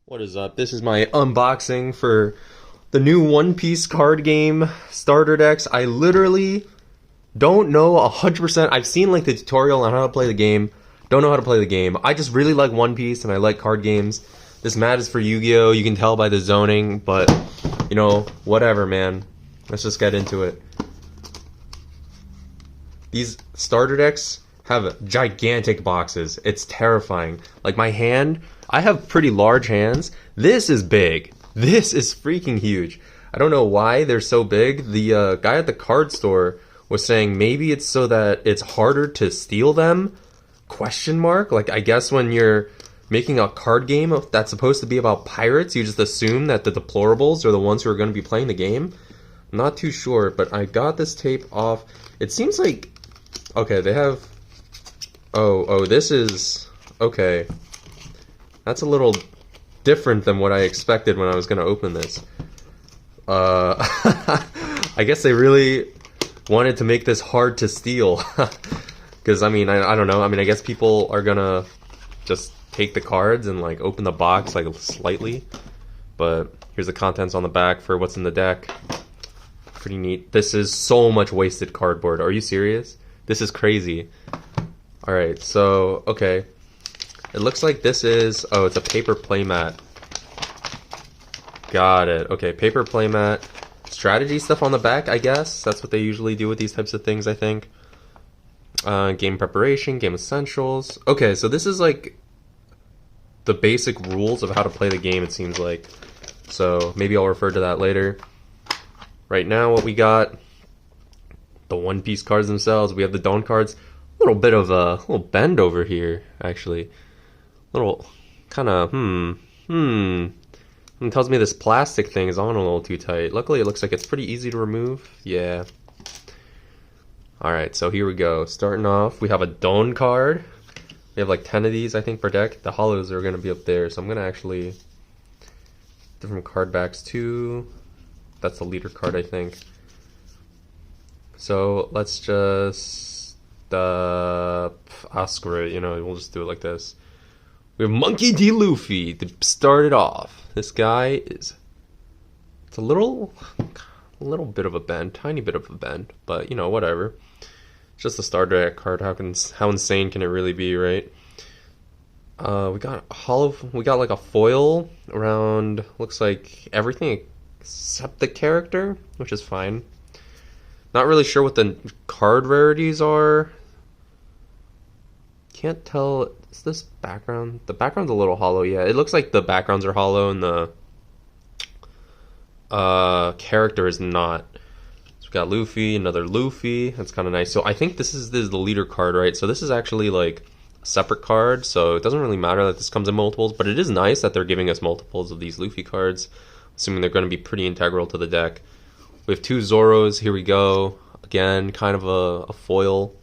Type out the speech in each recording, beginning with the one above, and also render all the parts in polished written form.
What is up? This is my unboxing for the new One Piece card game starter decks. I literally don't know 100%. I've seen like the tutorial on how to play the game. Don't know how to play the game. I just really like One Piece and I like card games. This mat is for Yu-Gi-Oh! You can tell by the zoning, but you know, whatever, man. Let's just get into it. These starter decks have gigantic boxes. It's terrifying. Like my hand, I have pretty large hands. This is big. This is freaking huge. I don't know why they're so big. The guy at the card store was saying maybe it's so that it's harder to steal them? Question mark? Like I guess when you're making a card game that's supposed to be about pirates, you just assume that the deplorables are the ones who are going to be playing the game. I'm not too sure, but I got this tape off. It seems like, okay, they have, oh, this is, okay. That's a little different than what I expected when I was going to open this. I guess they really wanted to make this hard to steal. Because, I mean, I don't know. I mean, I guess people are going to just take the cards and, like, open the box, like, slightly. But here's the contents on the back for what's in the deck. Pretty neat. This is so much wasted cardboard. Are you serious? This is crazy. Alright, so, okay. It looks like this is, oh, it's a paper playmat. Got it. Okay, paper playmat. Strategy stuff on the back, I guess. That's what they usually do with these types of things, I think. Game preparation, game essentials. Okay, so this is like the basic rules of how to play the game, it seems like. So maybe I'll refer to that later. Right now, what we got, the One Piece cards themselves. We have the Dawn cards. A little bit of a little bend over here, actually. Little kind of, It tells me this plastic thing is on a little too tight. Luckily, it looks like it's pretty easy to remove. Yeah. Alright, so here we go. Starting off, we have a Dawn card. We have like 10 of these, I think, per deck. The hollows are going to be up there, so I'm going to actually... Different card backs, too. That's the leader card, I think. So, let's just... screw it, you know, we'll just do it like this. We have Monkey D. Luffy to start it off. This guy is... It's a little bit of a bend, tiny bit of a bend, but, you know, whatever. It's just a starter deck card. How insane can it really be, right? We got like a foil around, looks like everything except the character, which is fine. Not really sure what the card rarities are. Can't tell. Is this background? The background's a little hollow, yeah. It looks like the backgrounds are hollow and the character is not. So we got Luffy, another Luffy. That's kind of nice. So I think this is the leader card, right? So this is actually like a separate card, so it doesn't really matter that this comes in multiples, but it is nice that they're giving us multiples of these Luffy cards, assuming they're going to be pretty integral to the deck. We have two Zoros. Here we go. Again, kind of a foil.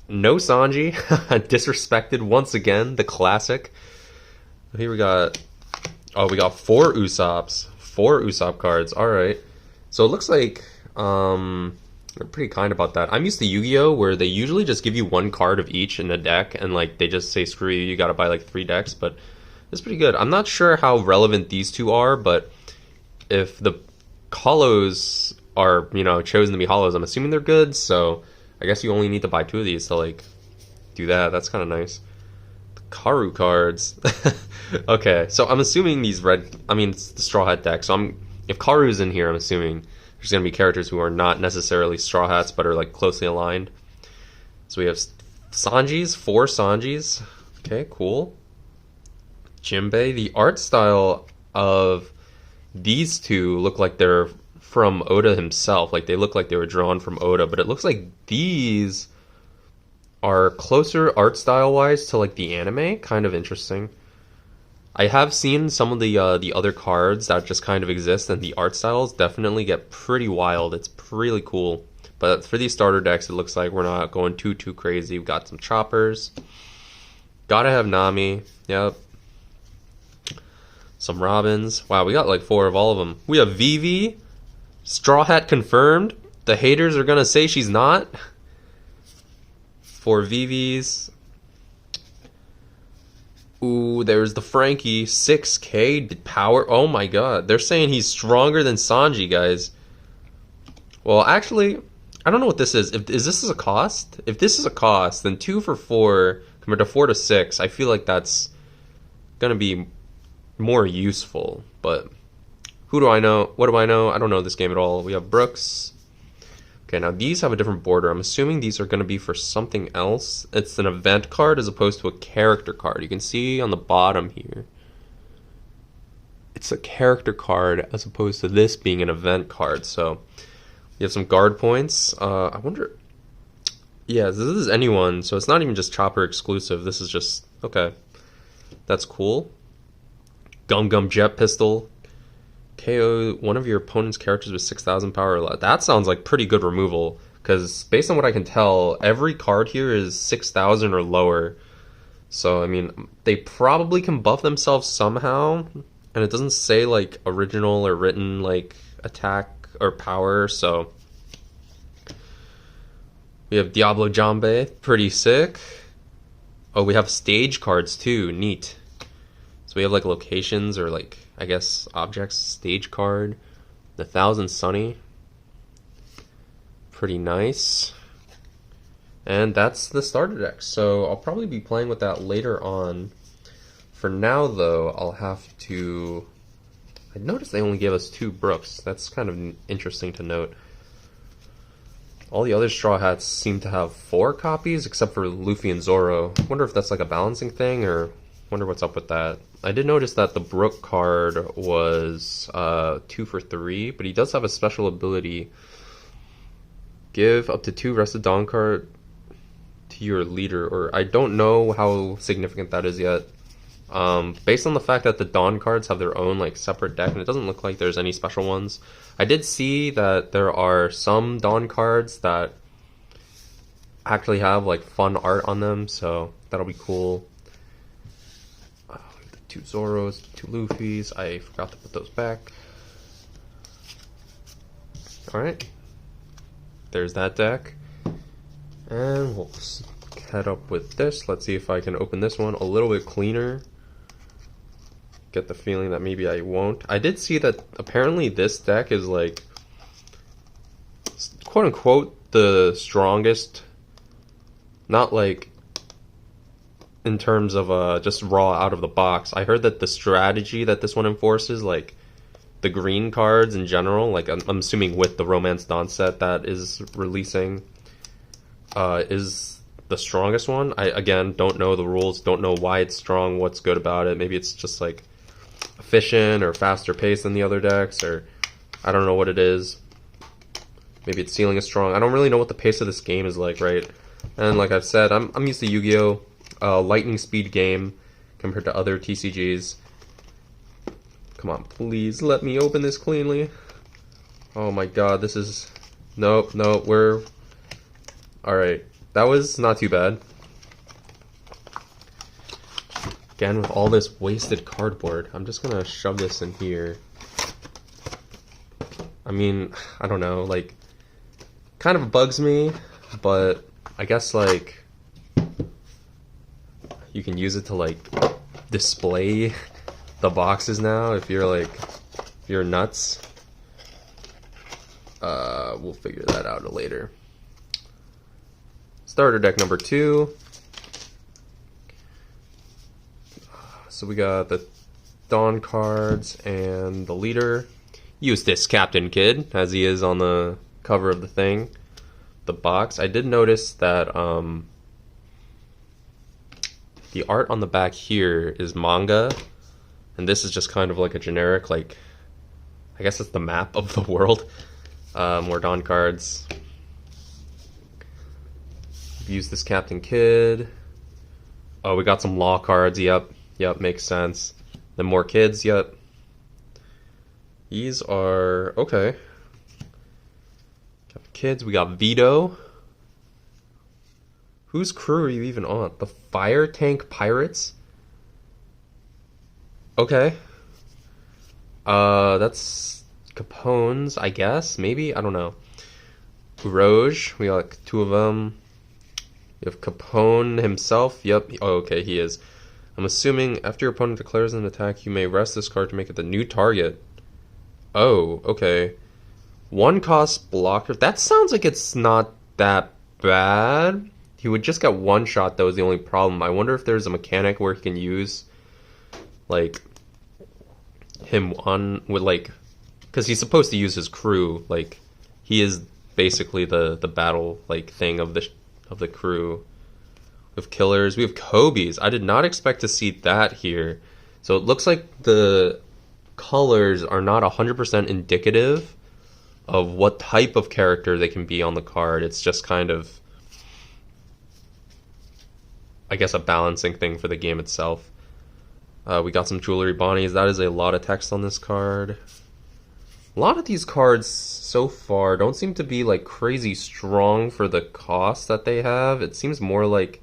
No Sanji. Disrespected once again. The classic. Here we got... Oh, we got four Usops. Four Usopp cards. Alright. So it looks like... they're pretty kind about that. I'm used to Yu-Gi-Oh! Where they usually just give you one card of each in a deck, and like they just say, screw you, you gotta buy like 3 decks, but it's pretty good. I'm not sure how relevant these two are, but if the hollows are, you know, chosen to be hollows, I'm assuming they're good, so I guess you only need to buy 2 of these to like do that. That's kind of nice. The Karu cards. Okay, so I'm assuming these it's the Straw Hat deck, so if Karu's in here, I'm assuming there's going to be characters who are not necessarily Straw Hats, but are like closely aligned. So we have Sanjis, 4 Sanjis. Okay, cool. Jinbei. The art style of these two look like they're from Oda himself. Like they look like they were drawn from Oda, but it looks like these are closer art style wise to like the anime. Kind of interesting. I have seen some of the other cards that just kind of exist, and the art styles definitely get pretty wild. It's really cool. But for these starter decks, it looks like we're not going too crazy. We've got some choppers. Gotta have Nami. Yep. Some Robins. Wow, we got like 4 of all of them. We have Vivi. Straw Hat confirmed. The haters are gonna say she's not. 4 Vivis. Ooh, there's the Frankie. 6K power. Oh my god. They're saying he's stronger than Sanji, guys. Well, actually, I don't know what this is. Is this a cost? If this is a cost, then 2 for 4 compared to 4 to 6, I feel like that's gonna be more useful. But who do I know? What do I know? I don't know this game at all. We have Brooks. Okay, now these have a different border. I'm assuming these are going to be for something else. It's an event card as opposed to a character card. You can see on the bottom here. It's a character card as opposed to this being an event card. So you have some guard points. I wonder... Yeah, this is anyone, so it's not even just Chopper exclusive. This is just... Okay. That's cool. Gum Gum Jet Pistol. KO one of your opponent's characters with 6,000 power. That sounds like pretty good removal, because based on what I can tell, every card here is 6,000 or lower. So, I mean, they probably can buff themselves somehow, and it doesn't say, like, original or written, like, attack or power, so... We have Diablo Jambe, pretty sick. Oh, we have stage cards, too, neat. So we have, like, locations or, like... I guess objects, stage card, the Thousand Sunny, pretty nice, and that's the starter deck. So I'll probably be playing with that later on. For now, though, I'll have to. I noticed they only gave us 2 Brooks. That's kind of interesting to note. All the other Straw Hats seem to have 4 copies, except for Luffy and Zoro. I wonder if that's like a balancing thing, or wonder what's up with that. I did notice that the Brook card was 2 for 3, but he does have a special ability. Give up to 2 Rested Dawn card to your leader, or I don't know how significant that is yet. Based on the fact that the Dawn cards have their own like separate deck, and it doesn't look like there's any special ones. I did see that there are some Dawn cards that actually have like fun art on them, so that'll be cool. 2 Zoros, 2 Luffys. I forgot to put those back. Alright. There's that deck. And we'll head up with this. Let's see if I can open this one a little bit cleaner. Get the feeling that maybe I won't. I did see that apparently this deck is like, quote unquote, the strongest. Not like in terms of just raw out of the box. I heard that the strategy that this one enforces, like the green cards in general, like I'm assuming with the Romance Dawn set that is releasing, is the strongest one. I, again, don't know the rules, don't know why it's strong, what's good about it. Maybe it's just like efficient or faster pace than the other decks, or I don't know what it is. Maybe its ceiling is strong. I don't really know what the pace of this game is like, right? And like I've said, I'm used to Yu-Gi-Oh! Lightning speed game compared to other TCGs. Come on, please let me open this cleanly. Oh my god, this is... Nope, we're... Alright, that was not too bad. Again, with all this wasted cardboard, I'm just gonna shove this in here. I mean, I don't know, like... Kind of bugs me, but I guess, like... You can use it to like display the boxes now if you're like, if you're nuts. We'll figure that out later. Starter deck number 2. So we got the Dawn cards and the leader. Use this Captain Kid, as he is on the cover of the thing. The box. I did notice that the art on the back here is manga, and this is just kind of like a generic, like, I guess it's the map of the world. More Dawn cards. Use this Captain Kid. Oh, we got some Law cards, yep, makes sense. Then more kids, yep. These are, okay. Got kids, we got Vito. Whose crew are you even on? The Fire Tank Pirates? Okay. That's Capone's, I guess. Maybe? I don't know. Rouge. We got like 2 of them. You have Capone himself. Yep. Oh, okay, he is. I'm assuming after your opponent declares an attack, you may rest this card to make it the new target. Oh, okay. One cost blocker. That sounds like it's not that bad. He would just get one shot, though, is the only problem. I wonder if there's a mechanic where he can use, like, him on with, like, because he's supposed to use his crew. Like, he is basically the battle, like, thing of the crew. We have killers. We have Kobe's. I did not expect to see that here. So it looks like the colors are not 100% indicative of what type of character they can be on the card. It's just kind of, I guess, a balancing thing for the game itself. We got some jewelry Bonnies. That is a lot of text on this card. A lot of these cards so far don't seem to be like crazy strong for the cost that they have. It seems more like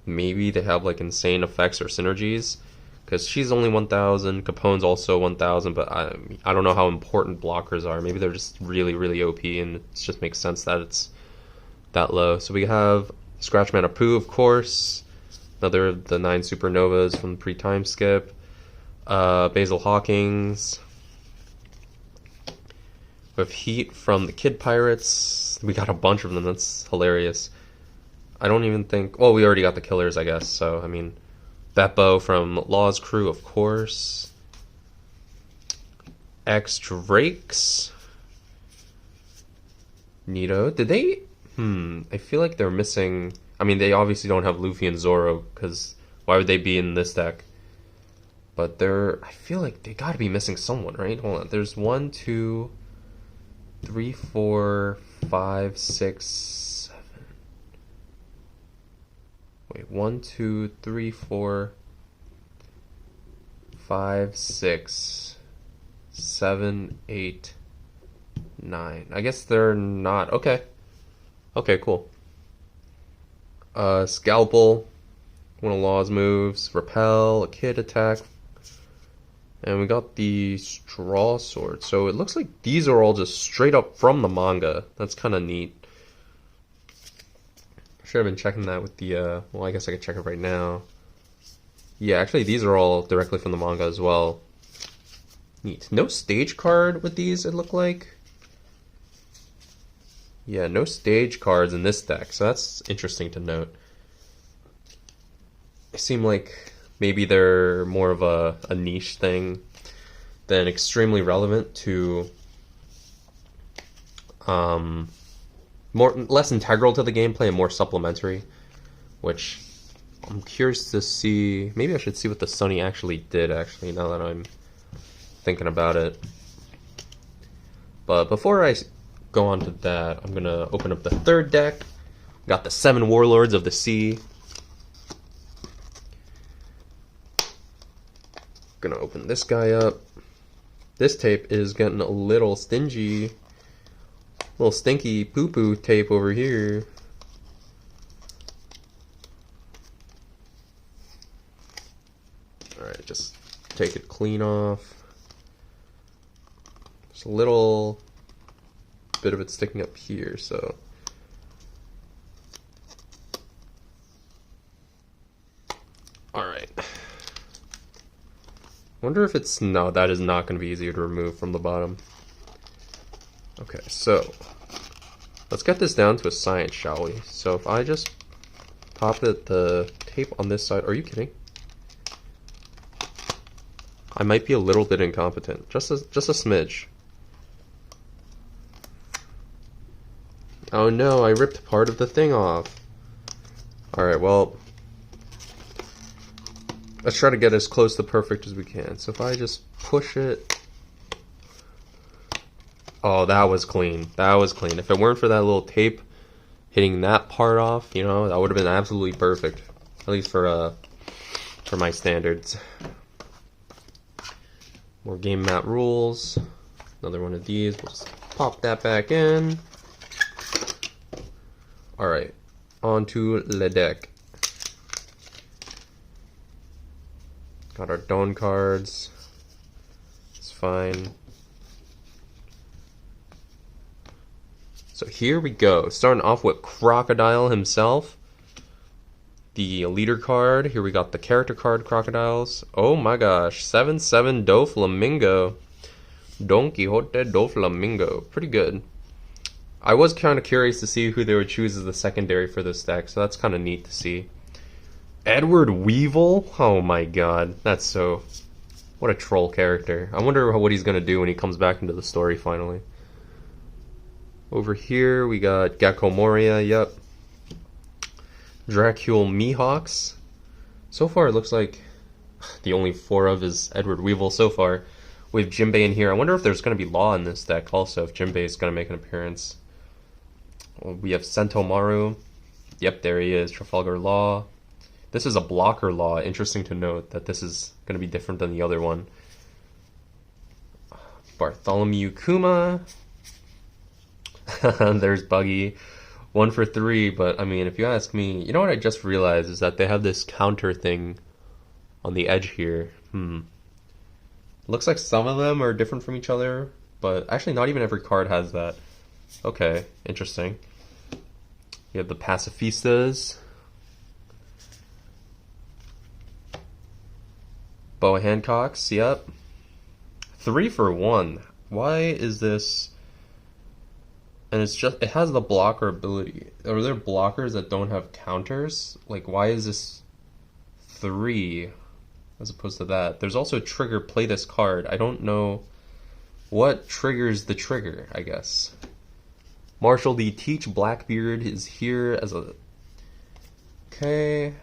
maybe they have like insane effects or synergies. Because she's only 1,000, Capone's also 1,000, but I don't know how important blockers are. Maybe they're just really, really OP, and it just makes sense that it's that low. So we have Scratchman Apu, of course. Another of the 9 supernovas from the pre-time skip. Basil Hawkins. We have Heat from the Kid Pirates. We got a bunch of them. That's hilarious. I don't even think... Well, we already got the killers, I guess. So, I mean... Beppo from Law's crew, of course. X Drakes. Nito. Did they... I feel like they're missing... I mean, they obviously don't have Luffy and Zoro, because why would they be in this deck? But they're... I feel like they gotta be missing someone, right? Hold on. There's 1, 2, 3, 4, 5, 6, 7. Wait, 1, 2, 3, 4, 5, 6, 7, 8, 9. I guess they're not. Okay. Okay, cool. Scalpel, one of Law's moves, Repel, a Kid attack, and we got the Straw Sword. So it looks like these are all just straight up from the manga. That's kind of neat. Should have been checking that with the, well, I guess I could check it right now. Yeah, actually, these are all directly from the manga as well. Neat. No stage card with these, it looked like. Yeah, no stage cards in this deck, so that's interesting to note. They seem like maybe they're more of a niche thing than extremely relevant to less integral to the gameplay and more supplementary, which I'm curious to see. Maybe I should see what the Sunny actually did, actually, now that I'm thinking about it. But before I go on to that, I'm going to open up the third deck. Got the 7 Warlords of the Sea. Gonna open this guy up. This tape is getting a little stingy. Little stinky poo-poo tape over here. Alright, just take it clean off. There's a little bit of it sticking up here, so... Alright. Wonder if it's... No, that is not going to be easier to remove from the bottom. Okay, so... Let's get this down to a science, shall we? So if I just pop the tape on this side... Are you kidding? I might be a little bit incompetent. Just a smidge. Oh no, I ripped part of the thing off. Alright, well... Let's try to get as close to perfect as we can. So if I just push it... Oh, that was clean. That was clean. If it weren't for that little tape hitting that part off, you know, that would have been absolutely perfect. At least for my standards. More game mat rules. Another one of these. We'll just pop that back in. Alright. On to le deck. Got our Dawn cards. It's fine. So here we go. Starting off with Crocodile himself. the leader card. Here we got the character card, Crocodiles. Oh my gosh, 7/7 Doflamingo. Don Quixote Doflamingo. Pretty good. I was kind of curious to see who they would choose as the secondary for this deck, so that's kind of neat to see. Edward Weevil? Oh my god, that's so... What a troll character. I wonder what he's going to do when he comes back into the story finally. Over here we got Gecko Moria, yep. Dracule Mihawks. So far it looks like the only 4 of is Edward Weevil so far. We have Jinbei in here. I wonder if there's going to be Law in this deck also, if Jinbei is going to make an appearance. We have Sentomaru. Yep, there he is, Trafalgar Law. This is a blocker Law. Interesting to note that this is going to be different than the other one. Bartholomew Kuma. There's Buggy. 1 for 3, but I mean, if you ask me, you know what I just realized is that they have this counter thing on the edge here. Looks like some of them are different from each other, but actually not even every card has that. Okay, interesting. We have the Pacifistas. Boa Hancocks, yep. 3 for 1. Why is this... And it's just, it has the blocker ability. Are there blockers that don't have counters? Like, why is this 3 as opposed to that? There's also a trigger, play this card. I don't know what triggers the trigger, I guess. Marshall D. Teach Blackbeard is here as a... Okay.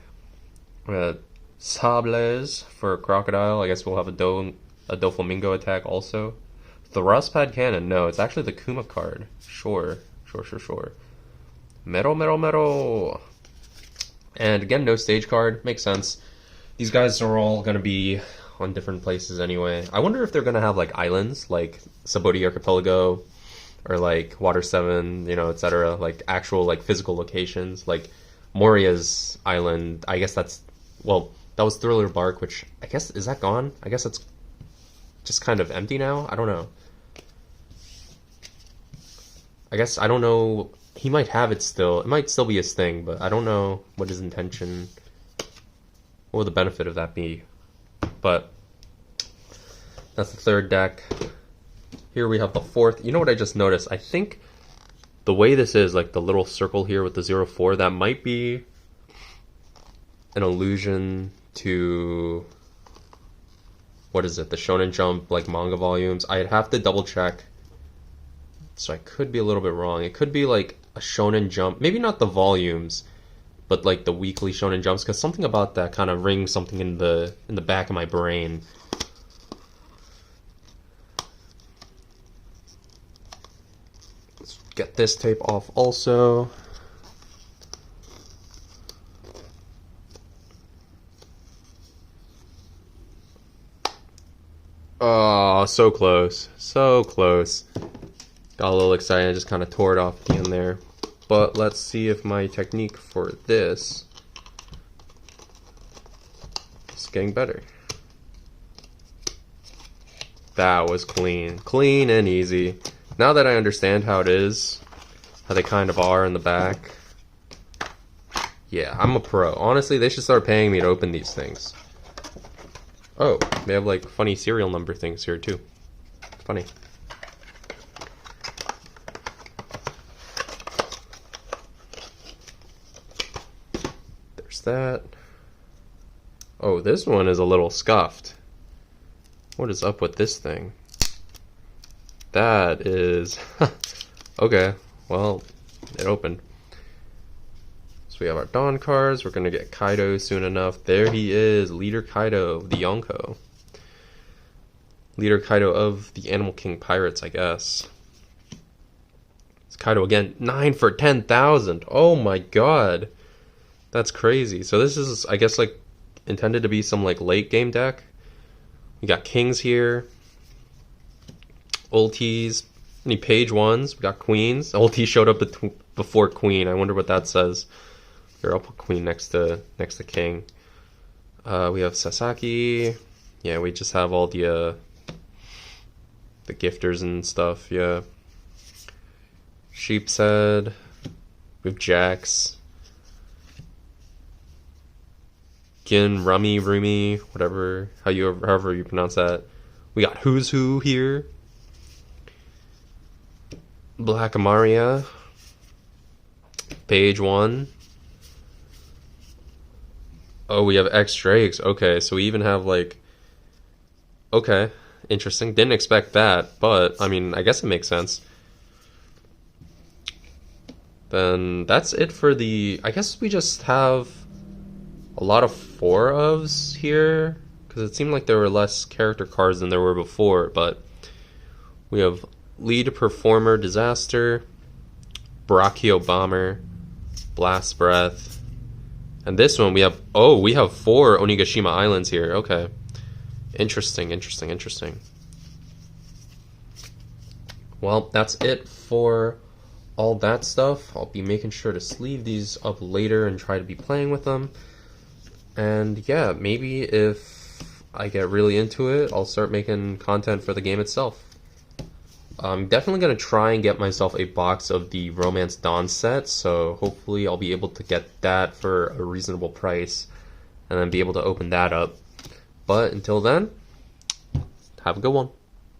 Sables for a Crocodile. I guess we'll have a Doflamingo attack also. Thrustpad Cannon. No, it's actually the Kuma card. Sure. Mero. And again, no stage card. Makes sense. These guys are all going to be on different places anyway. I wonder if they're going to have like islands, like Saboti Archipelago, or like Water 7, you know, etc. Like actual like physical locations. Like Moria's island. I guess that's... Well, that was Thriller Bark, which I guess... Is that gone? I guess it's just kind of empty now? I don't know. I guess, I don't know, he might have it still. It might still be his thing, but I don't know what his intention, what would the benefit of that be. But that's the 3rd deck. Here we have the 4th. You know what I just noticed? I think the way this is, like the little circle here with the 0-4, that might be an allusion to, what is it, the Shonen Jump like manga volumes. I'd have to double check. So I could be a little bit wrong. It could be like a Shonen Jump, maybe not the volumes, but like the weekly Shonen Jumps, because something about that kind of rings something in the back of my brain. Let's get this tape off also. Oh, so close. So close. Got a little excited, I just kind of tore it off at the end there. But let's see if my technique for this is getting better. That was clean. Clean and easy. Now that I understand how it is, how they kind of are in the back, yeah, I'm a pro. Honestly, they should start paying me to open these things. Oh, they have like funny serial number things here too. Funny. That. Oh, this one is a little scuffed. What is up with this thing? That is... Okay, well, it opened. So we have our Dawn cards. We're going to get Kaido soon enough. There he is, Leader Kaido of the Yonko. Leader Kaido of the Animal King Pirates, I guess. It's Kaido again. 9 for 10,000. Oh my god. That's crazy. So this is, I guess, like, intended to be some, like, late game deck. We got Kings here. Ultis. Any page 1s. We got Queens. Ulti showed up before Queen. I wonder what that says. Here, I'll put Queen next to King. We have Sasaki. Yeah, we just have all the gifters and stuff, yeah. Sheep's Head. We have Jax. Gin, Rummy, Rumi, whatever, however you pronounce that. We got Who's Who here. Black Amaria. Page 1. Oh, we have X Drakes. Okay, so we even have like... Okay, interesting. Didn't expect that, but, I mean, I guess it makes sense. Then that's it for the... I guess we just have a lot of 4-ofs here, because it seemed like there were less character cards than there were before, but we have Lead Performer Disaster, Brachio Bomber, Blast Breath, and this one we have... Oh, we have 4 Onigashima Islands here. Okay. Interesting. Well, that's it for all that stuff. I'll be making sure to sleeve these up later and try to be playing with them. And yeah, maybe if I get really into it, I'll start making content for the game itself. I'm definitely going to try and get myself a box of the Romance Dawn set, so hopefully I'll be able to get that for a reasonable price and then be able to open that up. But until then, have a good one.